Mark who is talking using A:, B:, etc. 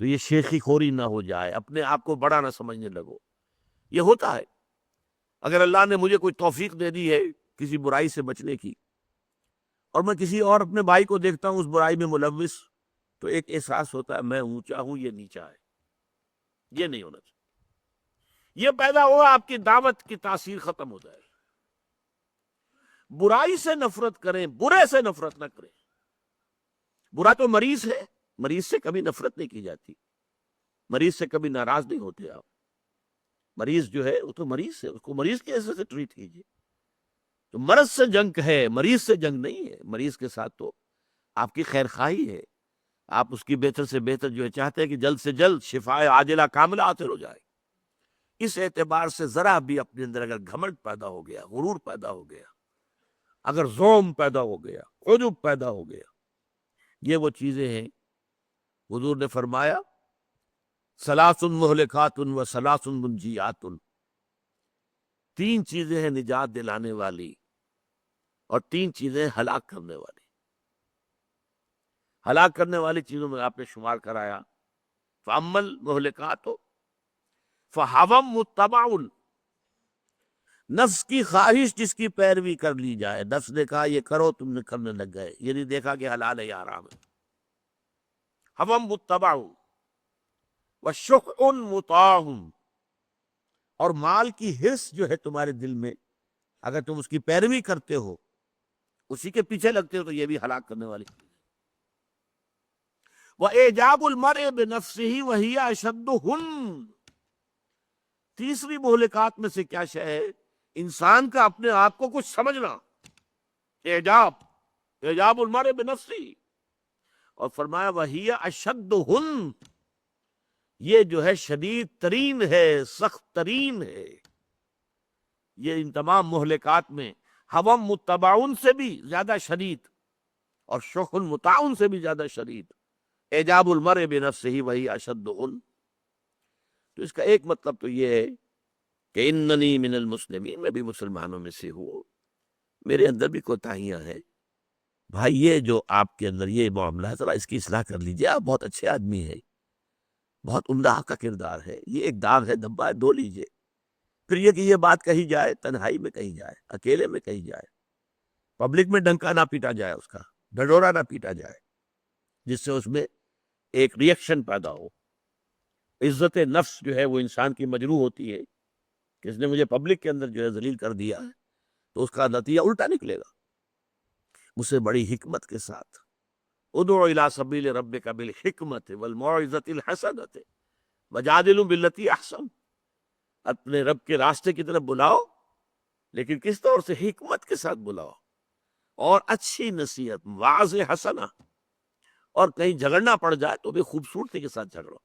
A: تو یہ شیخی خوری نہ ہو جائے، اپنے آپ کو بڑا نہ سمجھنے لگو. یہ ہوتا ہے. اگر اللہ نے مجھے کوئی توفیق دے دی ہے کسی برائی سے بچنے کی، اور میں کسی اور اپنے بھائی کو دیکھتا ہوں اس برائی میں ملوث، تو ایک احساس ہوتا ہے میں اونچا ہوں یہ نیچا ہے. یہ نہیں ہونا چاہیے. یہ پیدا ہوا آپ کی دعوت کی تاثیر ختم ہو جائے. برائی سے نفرت کریں، برے سے نفرت نہ کریں. برا تو مریض ہے، مریض سے کبھی نفرت نہیں کی جاتی، مریض سے کبھی ناراض نہیں ہوتے آپ. مریض جو ہے وہ تو مریض ہے، اس کو مریض کی حیثیت سے ٹریٹ کیجیے. تو مرض سے جنگ ہے، مریض سے جنگ نہیں ہے. مریض کے ساتھ تو آپ کی خیر خواہی ہے، آپ اس کی بہتر سے بہتر جو ہے چاہتے ہیں کہ جلد سے جلد شفائے عاجلہ کاملہ حاصل ہو جائے. اس اعتبار سے ذرا بھی اپنے اندر اگر گھمنڈ پیدا ہو گیا، غرور پیدا ہو گیا، اگر زوم پیدا ہو گیا، عجب پیدا ہو گیا، یہ وہ چیزیں ہیں. حضور نے فرمایا ثلاث مہلکات و ثلاث منجیات، تین چیزیں ہیں نجات دلانے والی اور تین چیزیں ہلاک کرنے والی. ہلاک کرنے والی چیزوں میں آپ نے شمار کرایا فَأَمَّا الْمُهْلِكَاتُ فَهَوًى مُتَّبَعٌ، نفس کی خواہش جس کی پیروی کر لی جائے. نفس نے کہا یہ کرو، تم نے کرنے لگ گئے، یہ نہیں دیکھا کہ حلال ہے یا حرام ہے. هَوًى مُتَّبَعٌ وَشُحٌ مُطَاعٌ، اور مال کی حرص جو ہے تمہارے دل میں، اگر تم اس کی پیروی کرتے ہو، اسی کے پیچھے لگتے ہو، تو یہ بھی ہلاک کرنے والی چیز ہے. وَإِعْجَابُ الْمَرْءِ بِنَفْسِهِ وَهِيَ أَشَدُّهُنَّ، تیسری مہلکات میں سے کیا شے ہے؟ انسان کا اپنے آپ کو کچھ سمجھنا. اعجاب المرء بنفسه، اور فرمایا وَهِيَ أَشَدُّهُنَّ، یہ جو ہے شدید ترین ہے، سخت ترین ہے. یہ ان تمام مہلکات میں ہم متبعون سے بھی زیادہ شدید اور شح مطاعن سے بھی زیادہ شدید. اعجاب المرء بنفسه وہی اشدہن. تو اس کا ایک مطلب تو یہ ہے کہ اننی من المسلمین، میں بھی مسلمانوں میں سے ہوں، میرے اندر بھی کوتاہیاں ہیں. بھائی یہ جو آپ کے اندر یہ معاملہ ہے ذرا اس کی اصلاح کر لیجیے. آپ بہت اچھے آدمی ہیں، بہت عمدہ آپ کا کردار ہے، یہ ایک داغ ہے، دھبا ہے، دھو لیجیے. پھر یہ کہ یہ بات کہی جائے، تنہائی میں کہی جائے، اکیلے میں کہی جائے، پبلک میں ڈنکا نہ پیٹا جائے، اس کا ڈڈورا نہ پیٹا جائے، جس سے اس میں ایک ریئیکشن پیدا ہو. عزت نفس جو ہے وہ انسان کی مجروح ہوتی ہے کہ اس نے مجھے پبلک کے اندر جو ہے ذلیل کر دیا ہے، تو اس کا نتیجہ الٹا نکلے گا. مجھ سے بڑی حکمت کے ساتھ ادعو الی سبیل ربک بالحکمت والموعظۃ الحسنۃ وجادلہم باللتی احسن، اپنے رب کے راستے کی طرف بلاؤ، لیکن کس طور سے؟ حکمت کے ساتھ بلاؤ، اور اچھی نصیحت، واضح حسنہ. اور کہیں جھگڑنا پڑ جائے تو بھی خوبصورتی کے ساتھ جھگڑو.